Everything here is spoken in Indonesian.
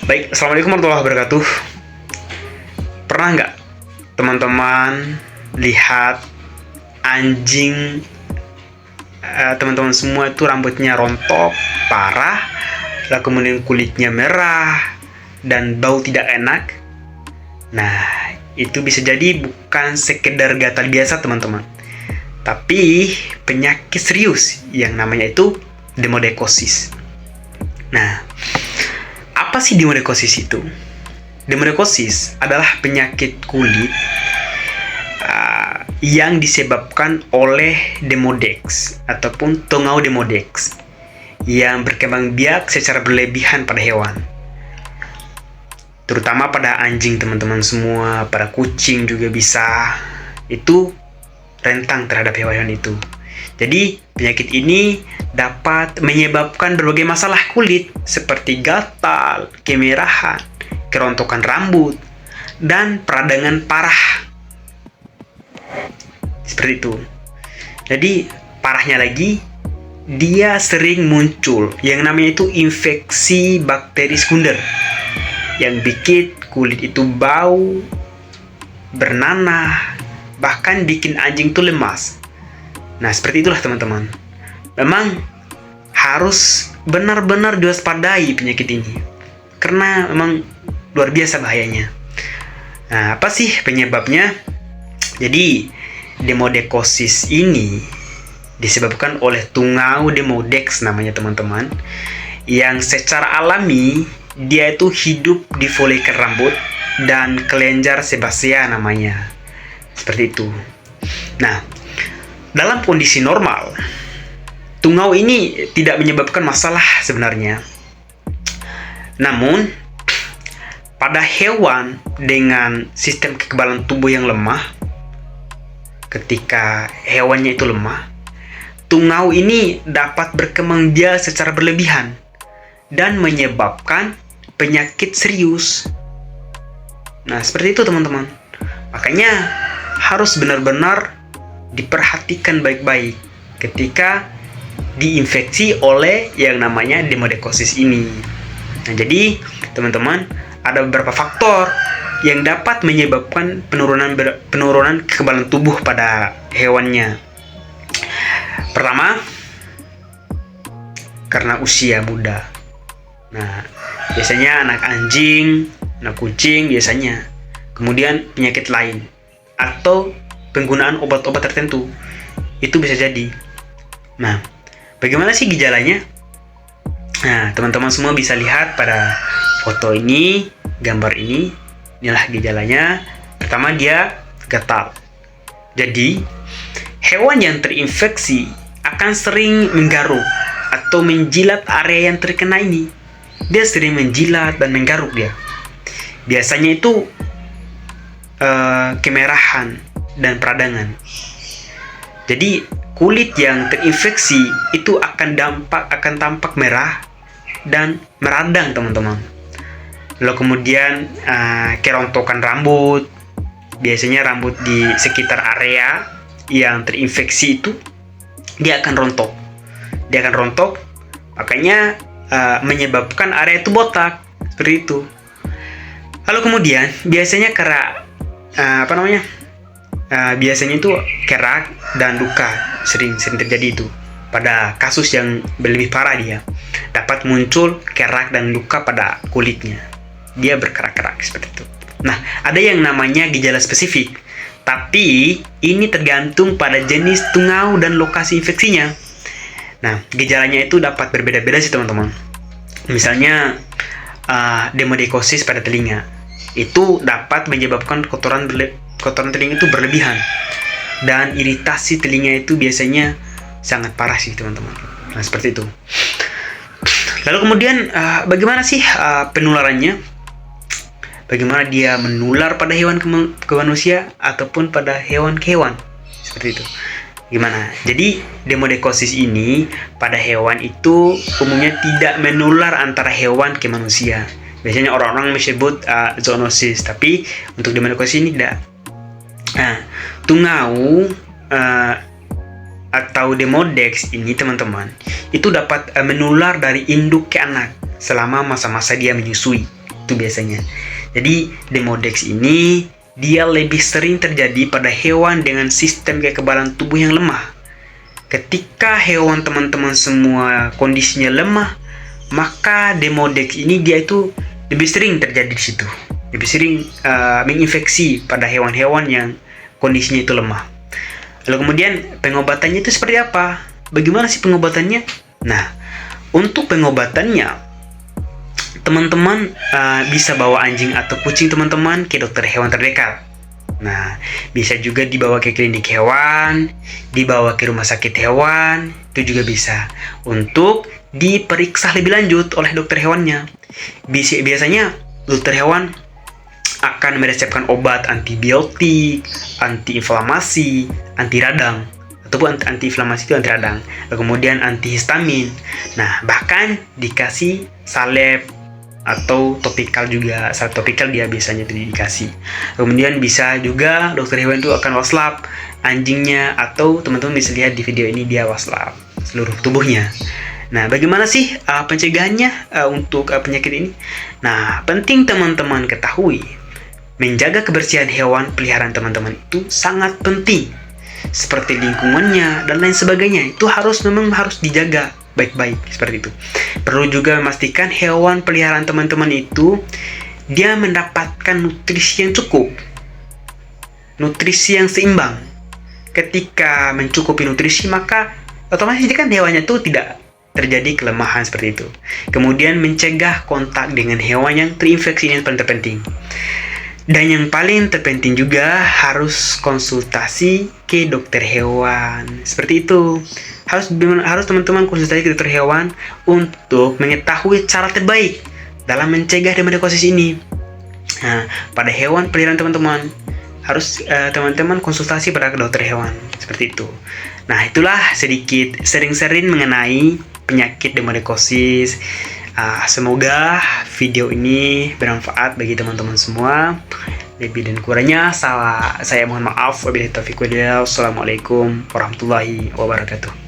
Baik, assalamualaikum warahmatullahi wabarakatuh. Pernah nggak teman-teman lihat anjing, teman-teman semua itu rambutnya rontok parah, lalu kemudian kulitnya merah dan bau tidak enak? Nah, itu bisa jadi bukan sekedar gatal biasa teman-teman, tapi penyakit serius yang namanya itu demodekosis. Nah, apa sih demodekosis itu? Demodekosis adalah penyakit kulit yang disebabkan oleh Demodex ataupun tungau Demodex yang berkembang biak secara berlebihan pada hewan. Terutama pada anjing teman-teman semua, pada kucing juga bisa. Itu rentang terhadap hewan itu. Jadi penyakit ini dapat menyebabkan berbagai masalah kulit seperti gatal, kemerahan, kerontokan rambut, dan peradangan parah. Seperti itu. Jadi parahnya lagi, dia sering muncul yang namanya itu infeksi bakteri sekunder yang bikin kulit itu bau, bernanah, bahkan bikin anjing itu lemas. Nah, seperti itulah teman-teman. Memang harus benar-benar diwaspadai penyakit ini, karena memang luar biasa bahayanya. Nah, apa sih penyebabnya? Jadi, demodekosis ini disebabkan oleh tungau Demodex namanya teman-teman, yang secara alami dia itu hidup di folikel rambut dan kelenjar sebasea namanya. Seperti itu. Nah, dalam kondisi normal, tungau ini tidak menyebabkan masalah sebenarnya. Namun, pada hewan dengan sistem kekebalan tubuh yang lemah, ketika hewannya itu lemah, tungau ini dapat berkembang biak secara berlebihan dan menyebabkan penyakit serius. Nah, seperti itu teman-teman. Makanya harus benar-benar diperhatikan baik-baik ketika diinfeksi oleh yang namanya demodekosis ini. Nah, jadi teman-teman, ada beberapa faktor yang dapat menyebabkan penurunan kekebalan tubuh pada hewannya. Pertama, karena usia muda. Nah, biasanya anak anjing, anak kucing biasanya. Kemudian penyakit lain atau penggunaan obat-obat tertentu, itu bisa jadi. Nah, bagaimana sih gejalanya? Nah, teman-teman semua bisa lihat pada foto ini, gambar ini. Inilah gejalanya. Pertama, dia gatal. Jadi, hewan yang terinfeksi akan sering menggaruk atau menjilat area yang terkena ini. Dia sering menjilat dan menggaruk dia. Biasanya itu kemerahan dan peradangan. Jadi kulit yang terinfeksi itu akan tampak merah dan meradang teman-teman. Lalu kemudian kerontokan rambut. Biasanya rambut di sekitar area yang terinfeksi itu dia akan rontok. Makanya menyebabkan area itu botak seperti itu. Lalu kemudian biasanya biasanya itu kerak dan luka sering terjadi itu. Pada kasus yang lebih parah, dia dapat muncul kerak dan luka pada kulitnya. Dia berkerak-kerak seperti itu. Nah, ada yang namanya gejala spesifik, tapi ini tergantung pada jenis tungau dan lokasi infeksinya. Nah, gejalanya itu dapat berbeda-beda sih teman-teman. Misalnya demodekosis pada telinga. Itu dapat menyebabkan kotoran telinga itu berlebihan. Dan iritasi telinga itu biasanya sangat parah sih teman-teman. Nah, seperti itu. Lalu kemudian bagaimana sih penularannya? Bagaimana dia menular pada hewan ke manusia ataupun pada hewan ke hewan? Seperti itu. Gimana? Jadi demodekosis ini pada hewan itu umumnya tidak menular antara hewan ke manusia. Biasanya orang-orang menyebut zoonosis, tapi untuk demodekosis ini tidak. Nah, tungau atau Demodex ini teman-teman itu dapat menular dari induk ke anak selama masa-masa dia menyusui. itu biasanya. Jadi Demodex ini dia lebih sering terjadi pada hewan dengan sistem kekebalan tubuh yang lemah. Ketika hewan teman-teman semua kondisinya lemah, maka Demodex ini dia itu lebih sering terjadi di situ. Lebih sering menginfeksi pada hewan-hewan yang kondisinya itu lemah. Lalu kemudian pengobatannya itu seperti apa? Bagaimana sih pengobatannya? Nah, untuk pengobatannya, teman-teman bisa bawa anjing atau kucing teman-teman ke dokter hewan terdekat. Nah, bisa juga dibawa ke klinik hewan, dibawa ke rumah sakit hewan, itu juga bisa. Untuk diperiksa lebih lanjut oleh dokter hewannya. Biasanya dokter hewan akan meresepkan obat antibiotik, antiinflamasi, anti radang, ataupun antiinflamasi itu anti radang, kemudian antihistamin. Nah, bahkan dikasih salep atau topikal juga. Salep topikal dia biasanya dikasih. Kemudian bisa juga dokter hewan itu akan waslap anjingnya, atau teman-teman bisa lihat di video ini dia waslap seluruh tubuhnya. Nah, bagaimana sih pencegahannya untuk penyakit ini? Nah, penting teman-teman ketahui, menjaga kebersihan hewan peliharaan teman-teman itu sangat penting. Seperti lingkungannya dan lain sebagainya, itu memang harus dijaga baik-baik seperti itu. Perlu juga memastikan hewan peliharaan teman-teman itu dia mendapatkan nutrisi yang cukup, nutrisi yang seimbang. Ketika mencukupi nutrisi, maka otomatis kan hewannya itu tidak terjadi kelemahan seperti itu. Kemudian mencegah kontak dengan hewan yang terinfeksi, yang paling terpenting. Dan yang paling terpenting juga harus konsultasi ke dokter hewan. Seperti itu. Harus teman-teman konsultasi ke dokter hewan untuk mengetahui cara terbaik dalam mencegah demodekosis ini. Nah, pada hewan peliharaan teman-teman harus teman-teman konsultasi pada dokter hewan. Seperti itu. Nah, itulah sedikit sering-sering mengenai penyakit demodekosis. Semoga video ini bermanfaat bagi teman-teman semua. Lebih dan kurangnya saya mohon maaf. Wabillahi taufiq walhidayah. Wassalamualaikum warahmatullahi wabarakatuh.